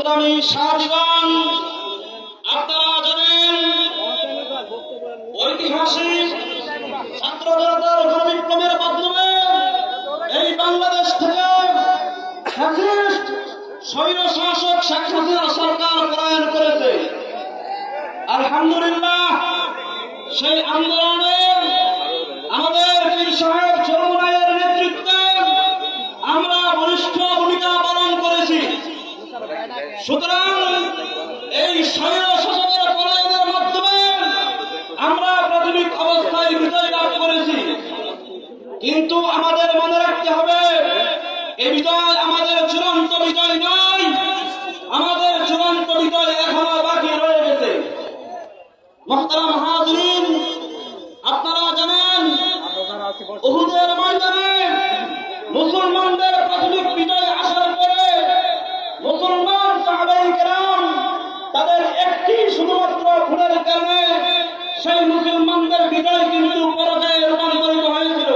সংগ্রামী সাথীগণ, আপনারা জানেন ঐতিহাসিক ছাত্র জনতার গণবিপ্লবের মাধ্যমে এই বাংলাদেশ থেকে ফ্যাসিস্ট স্বৈর শাসক শেখ হাসিনা সরকার পলায়ন করেছে। আলহামদুলিল্লাহ, সেই আন্দোলনে আমাদের পীর সাহেব চরমনাইয়ের নেতৃত্বে আমরা বলিষ্ঠ ভূমিকা পালন করেছি। সুতরাং এই স্বৈর শাসকের পলায়নের মাধ্যমে আমরা প্রাথমিক অবস্থায় বিজয় লাভ করেছি, কিন্তু আমাদের মনে রাখতে হবে এই বিজয় আমাদের চূড়ান্ত বিজয় নয়, আমাদের চূড়ান্ত বিজয় এখনো বাকি রয়ে গেছে। মুহতারাম হাজিরিন, আপনারা জানেন উহুদের ময়দানে মুসলমানদের প্রাথমিক বিজয় আসার পরে মুসলমান সাহাবায়ে কেরাম তাদের একটি শুধুমাত্র ভুলের কারণে সেই মুসলমানদের বিজয় কিন্তু পরাজয়ে রূপান্তরিত হয়েছিল।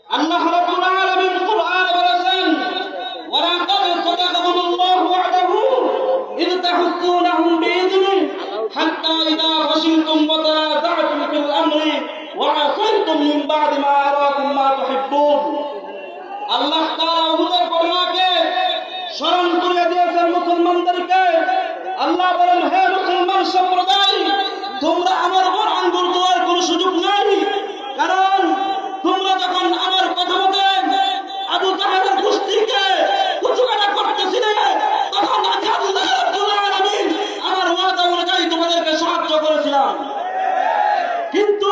আল্লাহ রাব্বুল আলামিন কুরআনে বলেছেন, ওয়ালাকাদ সাদাকাকুমুল্লাহু ওয়া'দাহু ইয তাহুসসুনাহুম বিইذনি হাত্তা ইযা ফাশিলতুম ওয়া তানাযা'তুম ফিল আমরি ওয়া আসাইতুম মিন বা'দি মা আরাকুম মা তুহিব্বুন। আল্লাহ তাআলা উহুদের ঘটনাকে স্মরণ করে দিয়েছেন মুসলমানদেরকে। আল্লাহ বলেন, হে মুসলমান সম্প্রদায়, তোমরা আমার উপর আঙ্গুল তোলার কোনো সুযোগ নাই, কারণ তোমরা যখন আমার কথা মতে আবু জাহেলের গোষ্ঠীকে কুচকাটা করতেছিলে তখন আল্লাহ রাব্বুল আলামিন আমার ওয়াদা অনুযায়ী তোমাদেরকে সাহায্য করেছিলাম। কিন্তু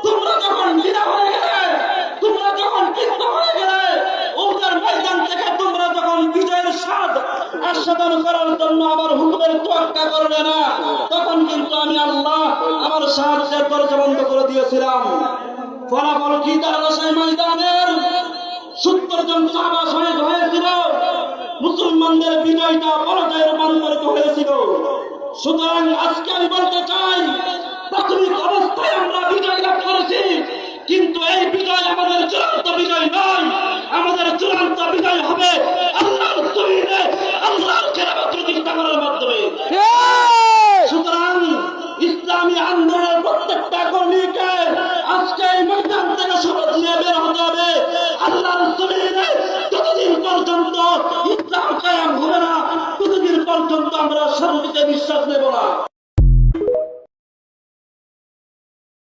তোমরা যখন বিনা হয়ে গেলে, তোমরা যখন পিছপা হয়ে গেলে, উহুদের ময়দান থেকে তোমরা যখন বিজয়ের স্বাদ আস্বাদন করার জন্য আমার হুকুমের তোয়াক্কা করলে না, তখন কিন্তু আমি আল্লাহ আমার সাহায্যের দরজা বন্ধ করে দিয়েছিলাম। ফলাফল কি দাঁড়ালো? সেই ময়দানের 70 জন সাহাবা শহীদ হয়েছিল, মুসলমানদের বিজয়টা পরাজয়ে রূপান্তরিত হয়েছিল। সুতরাং আজকে আমি বলতে চাই, প্রাথমিক অবস্থায় আমরা বিজয় লাভ করেছি, কিন্তু এই বিজয় আমাদের চূড়ান্ত বিজয় নয়। আমাদের চূড়ান্ত বিজয় হবে আল্লাহর জমিনে আল্লাহর খেলাফত প্রতিষ্ঠা করার মাধ্যমে। সুতরাং ইসলামী আন্দোলনের প্রত্যেকটা কর্মীকে আজকে এই ময়দান থেকে শপথ নিয়ে বের হতে হবে। আল্লাহর জমিনে যতদিন পর্যন্ত ইসলাম কায়েম হবে না, ততদিন পর্যন্ত আমরা শান্তিতে বিশ্বাস নেব না।